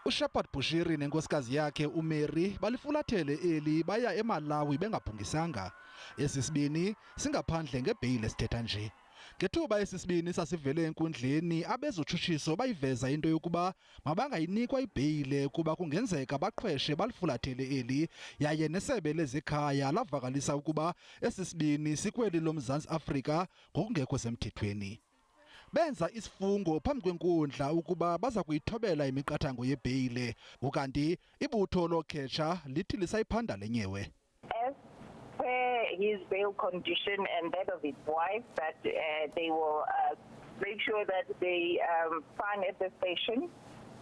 uSherperd Bushiri nenkosikazi yakhe uMary balifulathele eli baya eMalawi bengabhungisanga. Esisibini singaphandle ngebheyile sithetha nje. Ngethuba esisibini sasivele enkundleni abezotshutshiso bayiveza into yokuba mabangayinikwa ibheyile kuba kungenzeka baqhweshe balifulathele eli, yaye nesebe lezekhaya lavakalisa ukuba esisibini sikweli loMzantsi Afrika ngokungekho semthethweni. Benza isifungo phambi kwenkundla ukuba baza kuyithobela imiqathango yebheyile, ukanti ibutho lookhetshe lithi lisayiphanda lenyewe. As per his bail condition and that of his wife, that they will make sure that they find at the station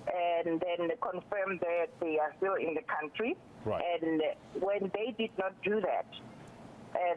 and then confirm that they are still in the country. Right. And when they did not do that,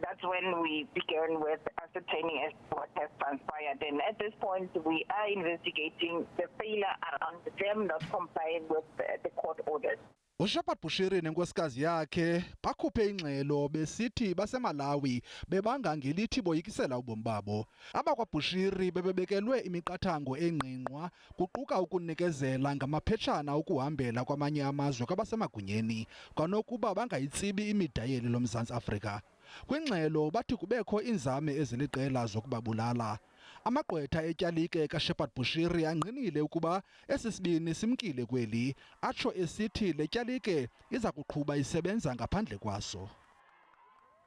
that's when we began with ascertaining as to what has transpired. And at this point, we are investigating the failure around them not complying with the court orders. uSherperd Bushiri nenkosikazi yakhe bakhuphe ingxelo besithi baseMalawi bebanga ngelithi boyikisela ubomi babo. AbakwaBushiri bebebekelwe imiqathango engqingqwa kuquka ukunikezela ngamaphetshana ukuhambela kwamanye amazwe kwabasemagunyeni kwanokuba bangayitsibi imidayeli loMzantsi Afrika. Kwingxelo bathi kubekho inzame eziliqela zokubabulala. Amagqwetha etyalike kaSherperd Bushiri angqinile ukuba esisibini simkile kweli, atsho esithi letyalike iza kuqhuba isebenza ngaphandle kwaso.